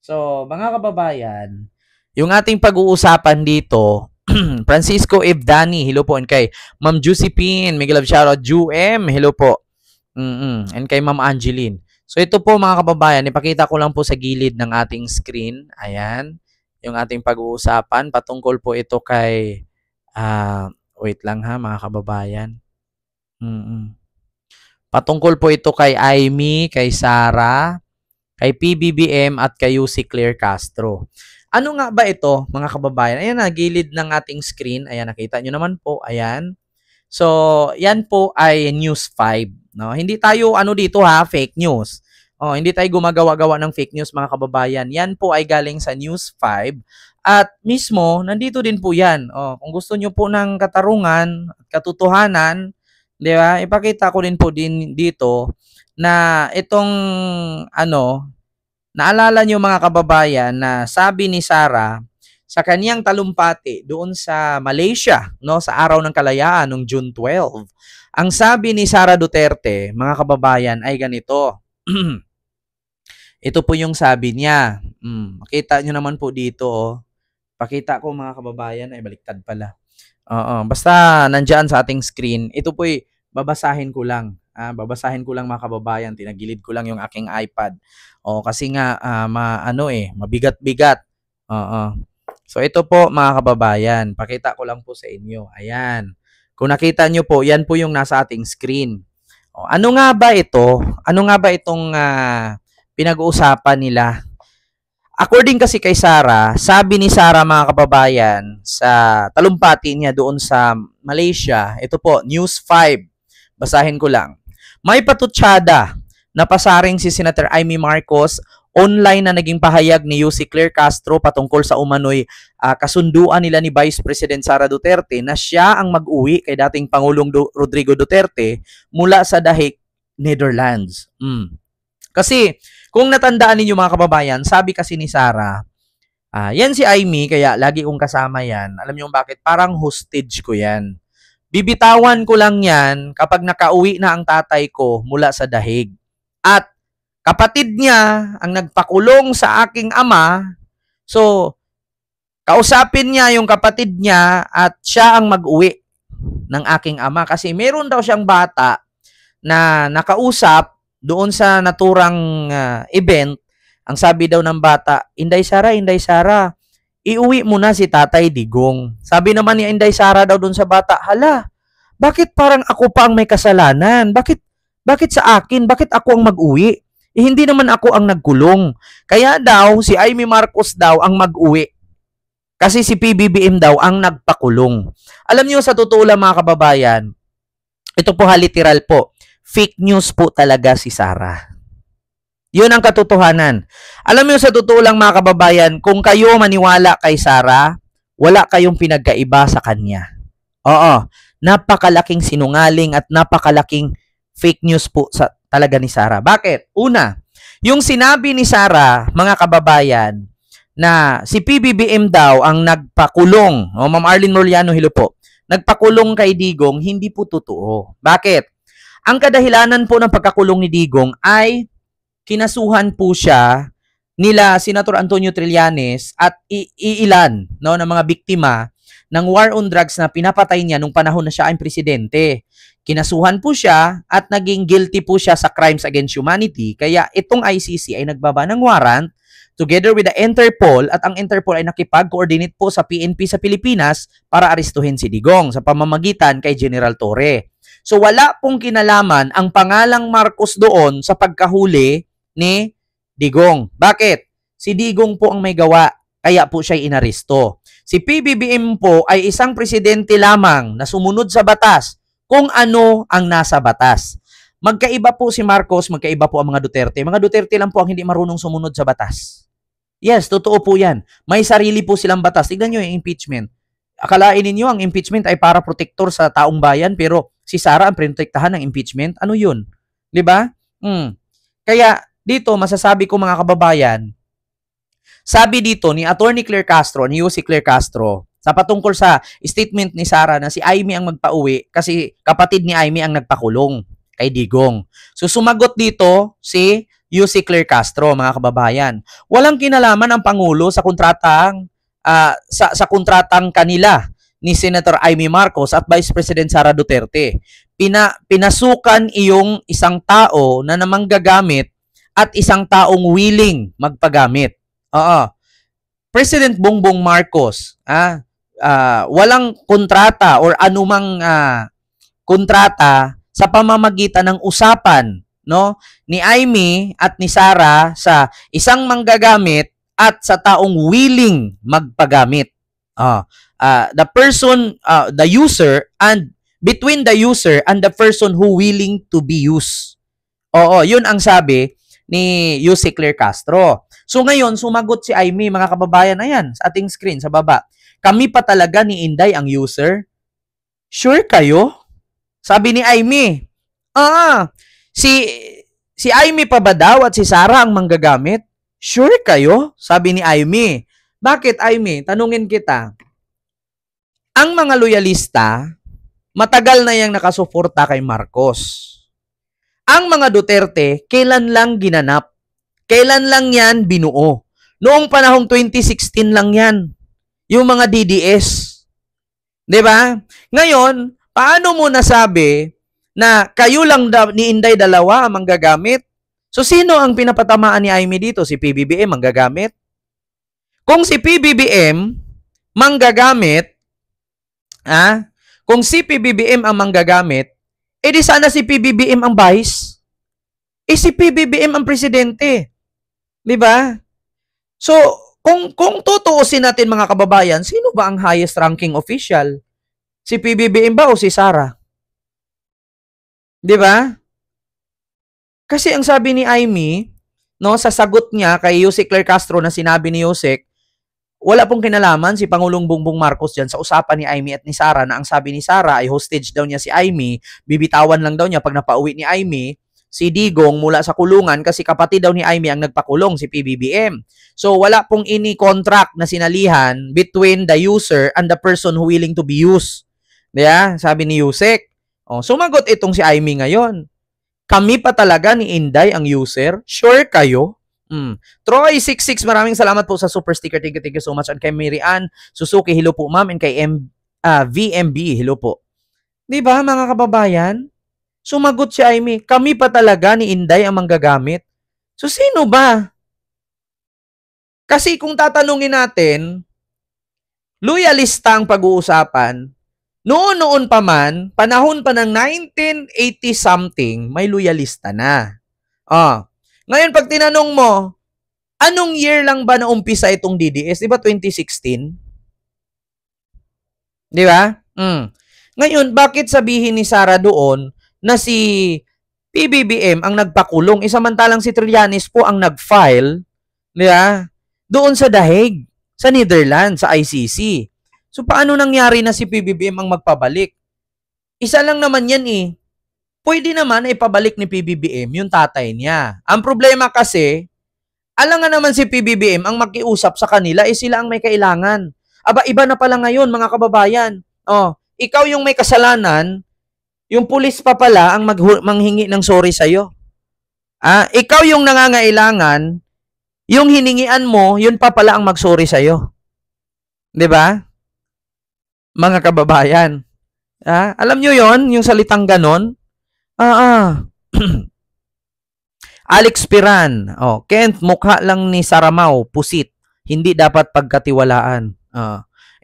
So, mga kababayan, yung ating pag-uusapan dito, Francisco Evdani, hello po, and kay Ma'am Josephine, Miguel of shoutout, Ju-M, hello po, and kay Ma'am Angeline. So, ito po mga kababayan, ipakita ko lang po sa gilid ng ating screen, ayan, yung ating pag-uusapan, patungkol po ito kay, wait lang ha mga kababayan, patungkol po ito kay Aimee, kay Sarah, kay PBBM at kay UC Claire Castro. Ano nga ba ito, mga kababayan? Ayan na, gilid ng ating screen. Ayan, nakita nyo naman po. Ayan. So, yan po ay News 5. No? Hindi tayo, dito ha, fake news. Hindi tayo gumagawa-gawa ng fake news, mga kababayan. Yan po ay galing sa News 5. At mismo, nandito din po yan. Kung gusto nyo po ng katarungan, katotohanan, di ba? Ipakita ko din po dito na itong naalala nyo mga kababayan na sabi ni Sara sa kaniyang talumpati doon sa Malaysia, no, sa Araw ng Kalayaan noong June 12. Ang sabi ni Sara Duterte, mga kababayan, ay ganito. Ito po yung sabi niya. Makita nyo naman po dito. Pakita ko mga kababayan, ay baliktad pala. Basta nandyan sa ating screen. Ito po'y babasahin ko lang. Babasahin ko lang mga kababayan. Tinagilid ko lang yung aking iPad. Kasi nga mabigat-bigat. So ito po mga kababayan. Pakita ko lang po sa inyo. Ayan. Kung nakita nyo po, yan po yung nasa ating screen. Ano nga ba ito? Ano nga ba itong pinag-uusapan nila? According kasi kay Sara, sabi ni Sara mga kababayan sa talumpati niya doon sa Malaysia, ito po, News 5. Basahin ko lang. May patutsada na pasaring si Senator Aimee Marcos online na naging pahayag ni UC Claire Castro patungkol sa umano'y kasunduan nila ni Vice President Sara Duterte na siya ang mag-uwi kay dating Pangulong Rodrigo Duterte mula sa Dahig, Netherlands. Kasi kung natandaan ninyo mga kababayan, sabi kasi ni Sara, yan si Aimee, kaya lagi kong kasama yan. Alam niyo bakit? Parang hostage ko yan. Bibitawan ko lang yan kapag nakauwi na ang tatay ko mula sa Dahig. At kapatid niya ang nagpakulong sa aking ama, so kausapin niya yung kapatid niya at siya ang mag-uwi ng aking ama. Kasi meron daw siyang bata na nakausap doon sa naturang event. Ang sabi daw ng bata, Inday Sara, iuwi mo na si Tatay Digong. Sabi naman ni Inday Sara daw doon sa bata, hala, bakit parang ako pa ang may kasalanan? Bakit sa akin? Bakit ako ang mag-uwi? Hindi naman ako ang nagkulong. Kaya daw, si Aimee Marcos daw ang mag-uwi. Kasi si PBBM daw ang nagpakulong. Alam niyo, sa totoo lang mga kababayan, ito po literal po, fake news po talaga si Sara. Yun ang katotohanan. Alam niyo sa totoo lang mga kababayan, kung kayo maniwala kay Sara, wala kayong pinagkaiba sa kanya. Napakalaking sinungaling at napakalaking fake news po talaga ni Sara. Bakit? Una, yung sinabi ni Sara, mga kababayan, na si PBBM daw ang nagpakulong. Ma'am Arlene Moriano, hello po. Nagpakulong kay Digong, hindi po totoo. Bakit? Ang kadahilanan po ng pagkakulong ni Digong ay kinasuhan po siya nila Senator Antonio Trillanes at iilan ng mga biktima ng war on drugs na pinapatay niya nung panahon na siya ay presidente. Kinasuhan po siya at naging guilty po siya sa crimes against humanity. Kaya itong ICC ay nagbaba ng warrant together with the Interpol, at ang Interpol ay nakipag-coordinate po sa PNP sa Pilipinas para arestuhin si Digong sa pamamagitan kay General Torre. So wala pong kinalaman ang pangalang Marcos doon sa pagkahuli ni Digong. Bakit? Si Digong po ang may gawa, kaya po siya inaresto. Si PBBM po ay isang presidente lamang na sumunod sa batas kung ano ang nasa batas. Magkaiba po si Marcos, magkaiba po ang mga Duterte. Mga Duterte lang po ang hindi marunong sumunod sa batas. Yes, totoo po yan. May sarili po silang batas. Tignan nyo yung impeachment. Akalain ninyo ang impeachment ay para protektor sa taong bayan, pero si Sara ang protektahan ng impeachment. Ano yun? Diba? Kaya dito, masasabi ko mga kababayan, sabi dito ni Attorney Claire Castro, ni UC Claire Castro, sa patungkol sa statement ni Sara na si Aimee ang magpauwi kasi kapatid ni Aimee ang nagpakulong kay Digong. So sumagot dito si UC Claire Castro, mga kababayan. Walang kinalaman ang Pangulo sa kontratang sa kontratang kanila ni Senator Amy Marcos at Vice President Sara Duterte. Pinasukan iyong isang tao na namanggagamit at isang taong willing magpagamit. Oo. President Bongbong Marcos, walang kontrata or anumang kontrata sa pamamagitan ng usapan, no, ni Amy at ni Sara sa isang manggagamit at sa taong willing magpagamit. The person, the user, and between the user and the person who willing to be used. Oo, yun ang sabi ni UC Claire Castro. So ngayon, sumagot si Amy, mga kababayan, ayan, sa ating screen, sa baba. Kami pa talaga ni Inday ang user? Sure kayo? Sabi ni Amy, si Amy pa ba daw at si Sara ang manggagamit? Sure kayo? Sabi ni Amy. Bakit, Amy? Tanungin kita. Ang mga loyalista, matagal na yang nakasuporta kay Marcos. Ang mga Duterte, kailan lang ginanap? Kailan lang yan binuo? Noong panahong 2016 lang yan. Yung mga DDS. 'Di ba? Ngayon, paano mo nasabi na kayo lang ni Inday dalawa ang manggagamit? So, sino ang pinapatamaan ni Amy dito? Si PBBM manggagamit? Kung si PBBM manggagamit, kung si PBBM ang manggagamit, edi sana si PBBM ang vice. Si PBBM ang presidente. 'Di ba? So, kung tutuusin natin, mga kababayan, sino ba ang highest ranking official? Si PBBM ba o si Sara? 'Di ba? Kasi ang sabi ni Amy, no, sa sagot niya kay UC Claire Castro na sinabi ni Yusek, wala pong kinalaman si Pangulong Bongbong Marcos diyan sa usapan ni Amy at ni Sara, na ang sabi ni Sara ay hostage daw niya si Amy, bibitawan lang daw niya pag napauwi ni Amy si Digong mula sa kulungan kasi kapatid daw ni Amy ang nagpakulong, si PBBM. So wala pong ini-contract na sinalihan between the user and the person who willing to be used. Diba? Sabi ni Yusek. Sumagot itong si Amy ngayon. Kami pa talaga ni Inday ang user? Sure kayo? Troy66, maraming salamat po sa super sticker. Thank you so much. And kay Mary Ann Suzuki, hello po ma'am. And kay VMB, hello po. Diba, mga kababayan? Sumagot si Amy, kami pa talaga ni Inday ang manggagamit. So, sino ba? Kasi kung tatanungin natin, loyalista ang pag-uusapan, noon pa man, panahon pa ng 1980-something, may loyalista na. Ngayon, pag tinanong mo, anong year lang ba naumpisa itong DDS? Di ba 2016? Di ba? Ngayon, bakit sabihin ni Sara doon na si PBBM ang nagpakulong, samantalang si Trillanes po ang nag-file, di ba? Doon sa Dahig, sa Netherlands, sa ICC. So, paano nangyari na si PBBM ang magpabalik? Isa lang naman yan Pwede naman na ipabalik ni PBBM yung tatay niya. Ang problema kasi, alangan naman si PBBM ang makiusap sa kanila, sila ang may kailangan. Iba na pala ngayon, mga kababayan. Ikaw yung may kasalanan, yung pulis pa pala ang manghingi ng sorry sa'yo. Ikaw yung nangangailangan, yung hiningian mo, yun pa pala ang mag-sorry sa'yo. 'Di ba? Mga kababayan. Alam nyo yon, yung salitang ganon? Alex Piran. Kent, mukha lang ni Saramao, pusit. Hindi dapat pagkatiwalaan.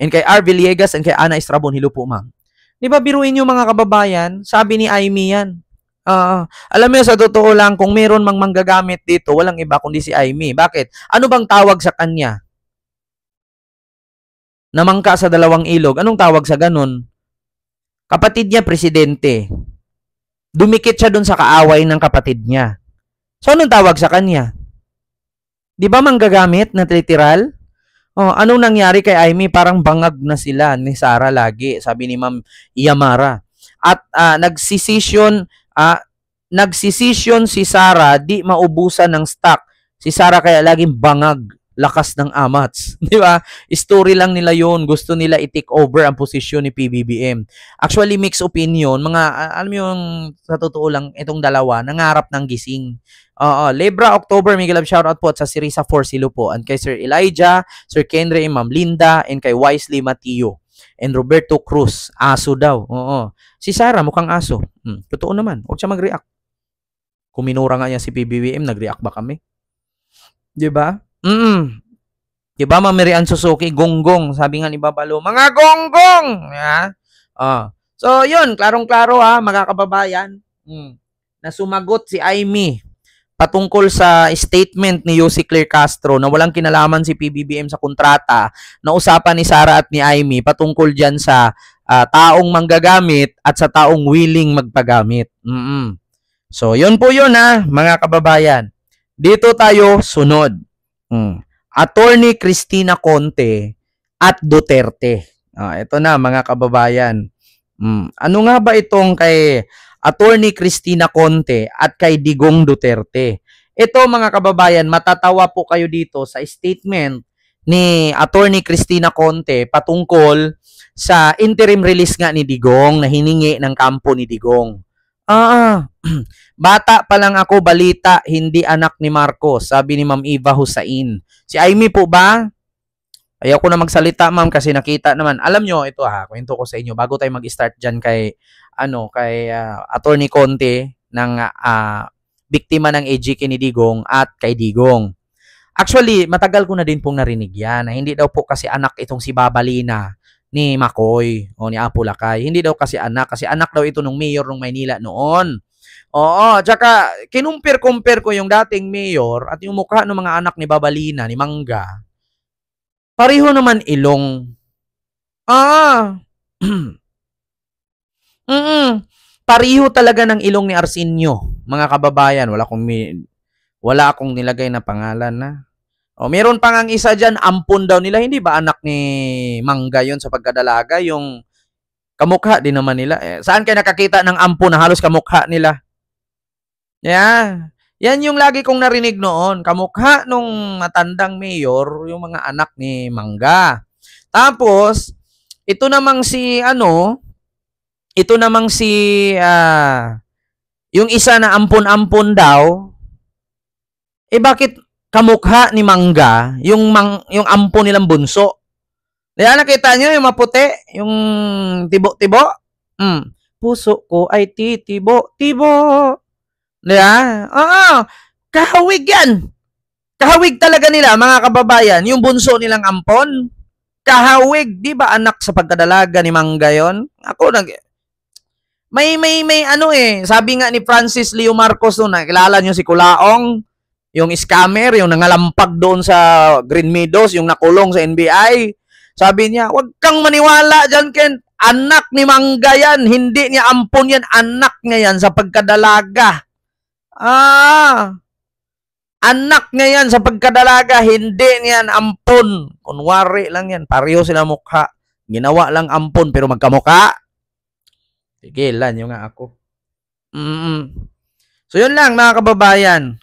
And kay R. Villegas and kay Ana Estrabon, hello po ma'am. Di ba biruin nyo, mga kababayan? Sabi ni Amy yan. Alam mo, sa totoo lang, kung meron mang manggagamit dito, walang iba kundi si Amy. Bakit? Ano bang tawag sa kanya? Namangka sa dalawang ilog. Anong tawag sa ganun? Kapatid niya, presidente. Dumikit siya dun sa kaaway ng kapatid niya. So, anong tawag sa kanya? Di ba manggagamit na literal? Anong nangyari kay Amy? Parang bangag na sila ni Sara lagi, sabi ni Ma'am Yamara. At nagsisisyon si Sara, di maubusan ng stock. Si Sara kaya laging bangag. lakas ng AMATS. Di ba? Story lang nila yon. Gusto nila i-take over ang posisyon ni PBBM. Actually, mixed opinion. Mga, alam mo yung, sa totoo lang, itong dalawa, nangarap ng gising. Lebra October, Miguel Love, shoutout po at sa Sirisa Forcilo po. And kay Sir Elijah, Sir Kendra, Ma'am Linda, and kay Wisely Mateo. And Roberto Cruz, aso daw. Oo. Si Sarah, mukhang aso. Totoo naman. Huwag siya mag-react. Kung minura nga niya si PBBM, nag-react ba kami? Diba? Diba, Ma'am Miriam Suzuki, gonggong. Sabi nga ni Babalo, mga gonggong! Yeah? So, yun, klarong-klaro ha, mga kababayan. Na sumagot si Aimee patungkol sa statement ni Yossi Claire Castro na walang kinalaman si PBBM sa kontrata na usapan ni Sara at ni Aimee patungkol dyan sa taong manggagamit at sa taong willing magpagamit. So, yun po yun ha, mga kababayan. Dito tayo sunod. Attorney Cristina Conte at Duterte. Ito na mga kababayan. Ano nga ba itong kay Attorney Cristina Conte at kay Digong Duterte? Ito mga kababayan, matatawa po kayo dito sa statement ni Attorney Cristina Conte patungkol sa interim release nga ni Digong na hiningi ng kampo ni Digong. Bata pa lang ako, balita, hindi anak ni Marcos, sabi ni Ma'am Eva Hussain. Si Aimee po ba? Ayaw ko na magsalita, ma'am, kasi nakita naman. Alam nyo, ito kwento ko sa inyo bago tayo mag-start dyan kay Attorney Conte ng biktima ng AGK ni Digong at kay Digong. Actually, matagal ko na din pong narinig yan na hindi daw po kasi anak itong si Babalina ni Makoy o ni Apo Lakay. Hindi daw kasi anak daw ito nung mayor ng Maynila noon. Tsaka kinumpir-compare ko yung dating mayor at yung mukha ng mga anak ni Babalina, ni Mangga. Pareho naman ilong. Pareho talaga ng ilong ni Arsenio, mga kababayan. Wala akong nilagay na pangalan na. Meron pa ngang isa dyan, ampon daw nila. Hindi ba anak ni Mangga yon sa pagkadalaga? Yung kamukha din naman nila. Saan kayo nakakita ng ampon na halos kamukha nila? Yeah. Yan yung lagi kong narinig noon. Kamukha nung matandang mayor, yung mga anak ni Mangga. Tapos, ito namang yung isa na ampon-ampon daw, bakit kamukha ni Mangga, yung ampon nilang bunso? Kaya nakita nyo yung maputi, yung tibo-tibo? Puso ko ay titibo-tibo. Diba? Kahawig yan. Kahawig talaga nila, mga kababayan. Yung bunso nilang ampon, kahawig. Di ba anak sa pagkadalaga ni Mangga yon? May sabi nga ni Francis Leo Marcos noon, kilala nyo si Kulaong, yung scammer, yung nangalampag doon sa Green Meadows, yung nakulong sa NBI. Sabi niya, wag kang maniwala dyan, Ken. Anak ni Mangga yan. Hindi niya ampon yan. Anak niya yan sa pagkadalaga. Anak niya yan sa pagkadalaga. Hindi niyan ampon. Kunwari lang yan. Pareho sila mukha. Ginawa lang ampon pero magkamukha. Tigilan yung nga ako. So yun lang mga kababayan.